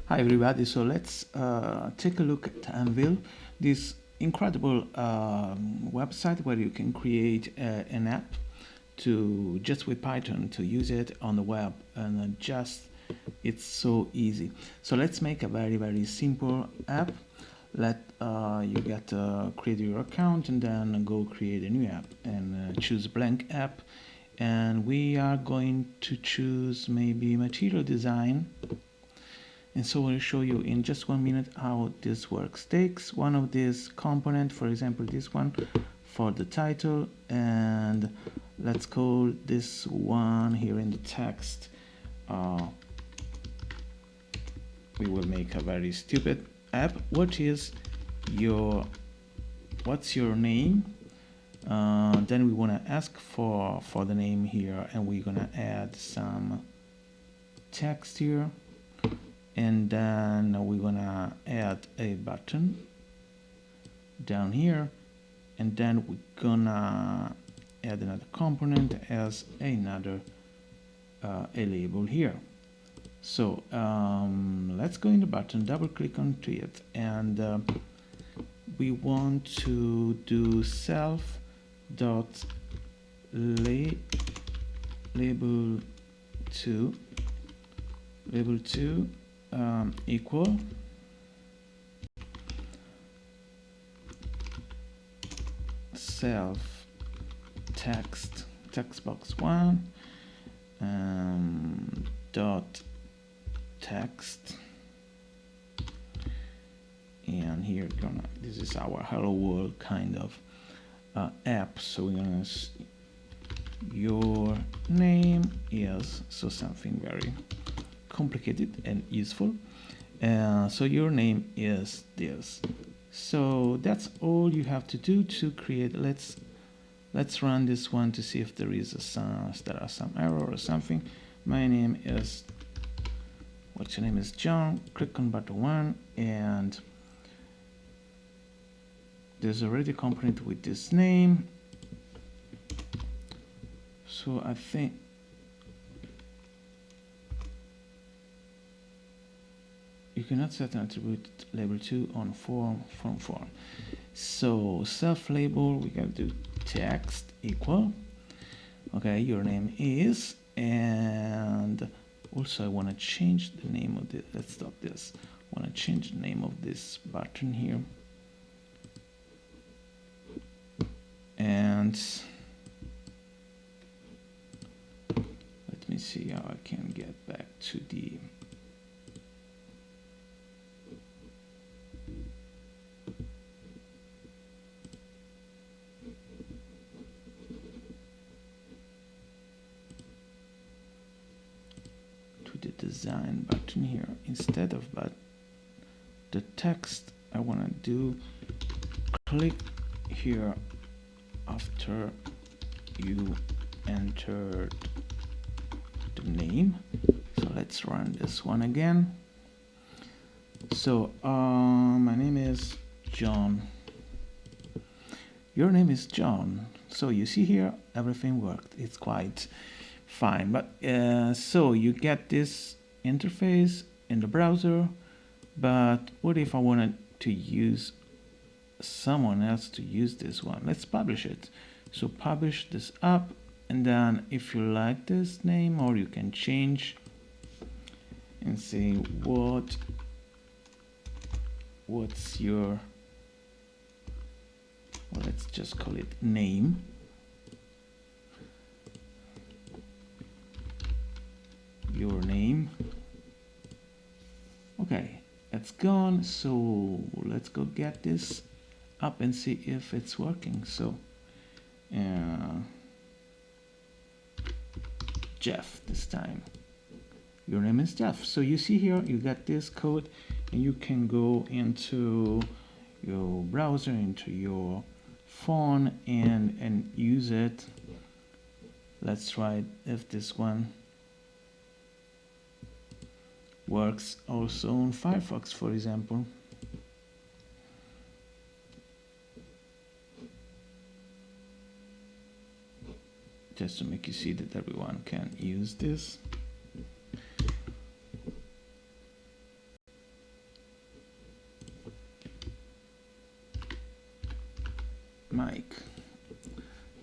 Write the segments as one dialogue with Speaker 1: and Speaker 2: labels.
Speaker 1: Hi everybody, so let's take a look at Anvil, this incredible website where you can create an app to just with Python to use it on the web, and it's so easy. So let's make a very simple app. Let you get create your account and then go create a new app and choose blank app, and we are going to choose maybe material design. And so I'll show you in just 1 minute how this works. Takes one of these components, for example this one for the title, and let's call this one here in the text. We will make a very stupid app. What's your name? Then we want to ask for the name here, and we're gonna add some text here. And then we're gonna add a button down here, and then we're gonna add another component as another a label here. So let's go in the button, double click onto it, and we want to do self dot label 2 equal self text box 1 dot text, and here this is our hello world kind of app. So we're gonna your name is, so something very complicated and useful. So your name is this. So that's all you have to do to create. Let's run this one to see if there is there are some error or something. My name is, what's your name is John. Click on button 1, and there's already a component with this name. So I think you cannot set an attribute label 2 on form. So self label, we gotta do text equal, okay, your name is, and also I want to change the name of this. Let's stop this. I want to change the name of this button here, and let me see how I can get back to the design button here. Instead of the text, I want to do click here after you entered the name. So let's run this one again. So my name is John. Your name is John. So you see here everything worked. It's quite fine. But so you get this interface in the browser, but what if I wanted to use someone else to use this one? Let's publish it. So publish this up, and then if you like this name, or you can change and say what's your, well, let's just call it name. Your name. Okay, that's gone. So let's go get this up and see if it's working. So Jeff this time. Your name is Jeff. So you see here you got this code, and you can go into your browser, into your phone, and use it. Let's try if this one works also on Firefox, for example. Just to make you see that everyone can use this. mic.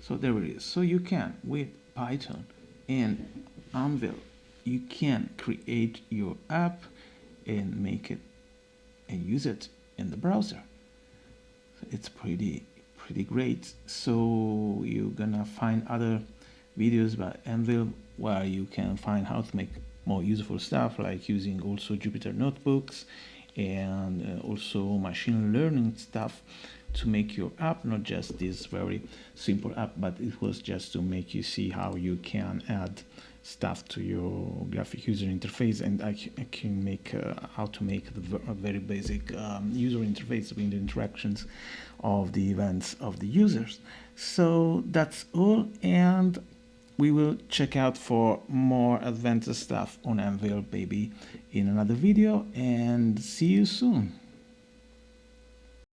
Speaker 1: So there it is. So you can, with Python and Anvil, you can create your app and make it and use it in the browser. It's pretty great. So you're gonna find other videos about Anvil where you can find how to make more useful stuff, like using also Jupyter notebooks and also machine learning stuff to make your app, not just this very simple app, but it was just to make you see how you can add stuff to your graphic user interface, and I can make how to make a very basic user interface with the interactions of the events of the users. So that's all, and we will check out for more advanced stuff on Anvil, baby, in another video, and see you soon.